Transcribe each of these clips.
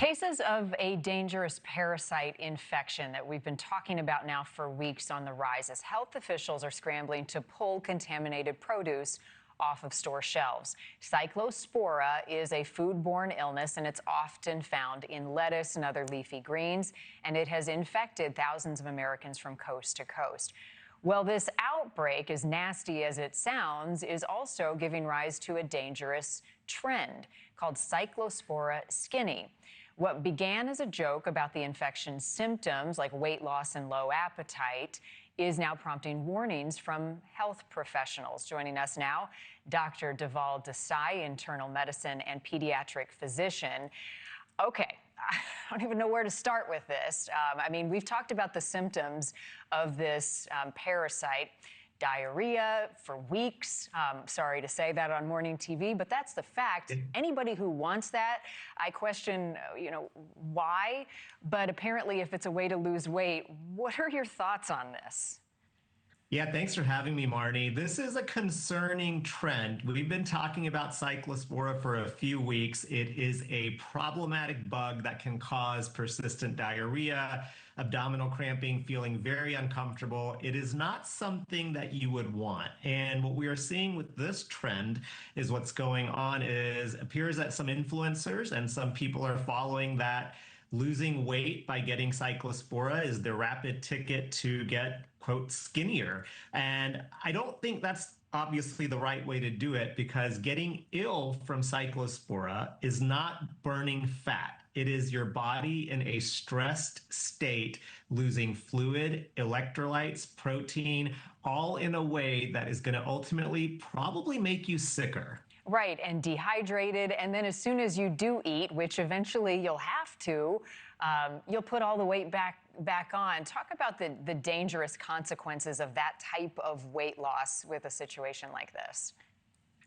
Cases of a dangerous parasite infection that we've been talking about now for weeks on the rise as health officials are scrambling to pull contaminated produce off of store shelves. Cyclospora is a foodborne illness, and it's often found in lettuce and other leafy greens, and it has infected thousands of Americans from coast to coast. Well, this outbreak, as nasty as it sounds, is also giving rise to a dangerous trend called Cyclospora Skinny. What began as a joke about the infection's symptoms, like weight loss and low appetite, is now prompting warnings from health professionals. Joining us now, Dr. Dhaval Desai, internal medicine and pediatric physician. Okay, I don't even know where to start with this. I mean, we've talked about the symptoms of this parasite. Diarrhea for weeks. Sorry to say that on morning TV, but that's the fact. Anybody who wants that, I question, why? But apparently, if it's a way to lose weight, what are your thoughts on this? Yeah, thanks for having me, Marni. This is a concerning trend. We've been talking about Cyclospora for a few weeks. It is a problematic bug that can cause persistent diarrhea, abdominal cramping, feeling very uncomfortable. It is not something that you would want. And what we are seeing with this trend is what's going on is appears that some influencers and some people are following that losing weight by getting Cyclospora is the rapid ticket to get, quote, skinnier. And I don't think that's obviously the right way to do it, because getting ill from Cyclospora is not burning fat. It is your body in a stressed state, losing fluid, electrolytes, protein, all in a way that is going to ultimately probably make you sicker. Right, and dehydrated, and then as soon as you do eat, which eventually you'll have to, you'll put all the weight back on. Talk about the dangerous consequences of that type of weight loss with a situation like this.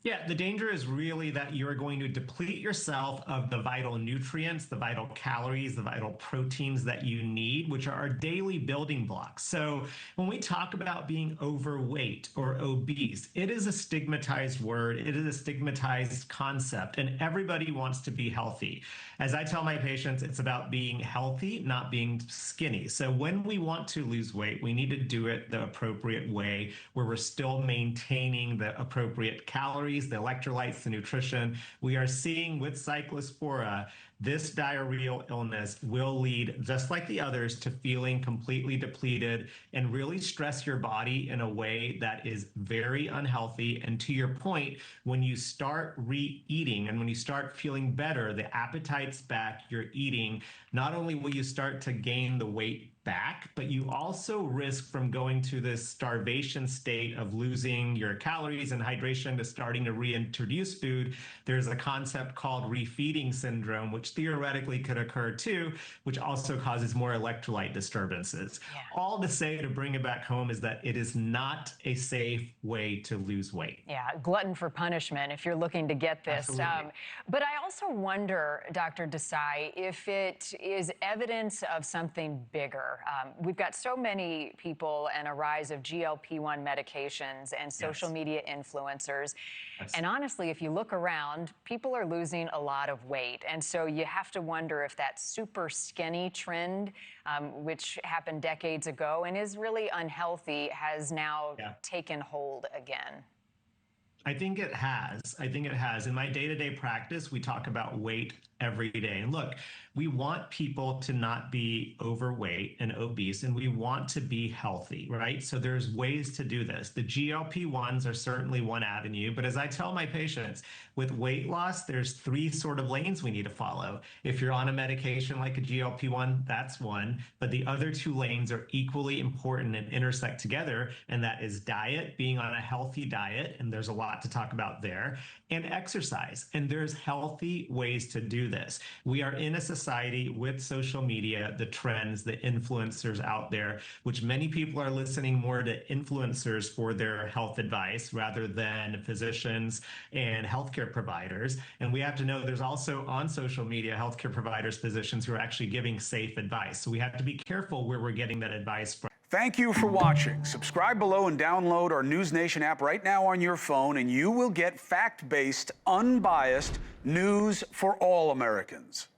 Yeah, the danger is really that you're going to deplete yourself of the vital nutrients, the vital calories, the vital proteins that you need, which are our daily building blocks. So when we talk about being overweight or obese, it is a stigmatized word. It is a stigmatized concept, and everybody wants to be healthy. As I tell my patients, it's about being healthy, not being skinny. So when we want to lose weight, we need to do it the appropriate way, where we're still maintaining the appropriate calories, the electrolytes, the nutrition. We are seeing with Cyclospora, this diarrheal illness will lead, just like the others, to feeling completely depleted and really stress your body in a way that is very unhealthy. And to your point, when you start re-eating and when you start feeling better, the appetite's back, you're eating, not only will you start to gain the weight back, but you also risk from going to this starvation state of losing your calories and hydration to starting to reintroduce food. There's a concept called refeeding syndrome, which theoretically could occur too, which also causes more electrolyte disturbances. Yeah. All to say, to bring it back home, is that it is not a safe way to lose weight. Yeah, glutton for punishment if you're looking to get this. But I also wonder, Dr. Desai, if it is evidence of something bigger. We've got so many people and a rise of GLP-1 medications and social media influencers. And honestly, if you look around, people are losing a lot of weight. And so you have to wonder if that super skinny trend, which happened decades ago and is really unhealthy, has now taken hold again. I think it has. I think it has. In my day-to-day practice, we talk about weight every day. And look, we want people to not be overweight and obese, and we want to be healthy, right? So there's ways to do this. The GLP-1s are certainly one avenue, but as I tell my patients, with weight loss, there's three sort of lanes we need to follow. If you're on a medication like a GLP-1, that's one, but the other two lanes are equally important and intersect together, and that is diet, being on a healthy diet, and there's a lot to talk about there, and exercise. And there's healthy ways to do this. We are in a society with social media, the trends, the influencers out there, which many people are listening more to influencers for their health advice rather than physicians and healthcare providers. And we have to know there's also on social media healthcare providers, physicians who are actually giving safe advice. So we have to be careful where we're getting that advice from. Thank you for watching. Subscribe below and download our NewsNation app right now on your phone, and you will get fact-based, unbiased news for all Americans.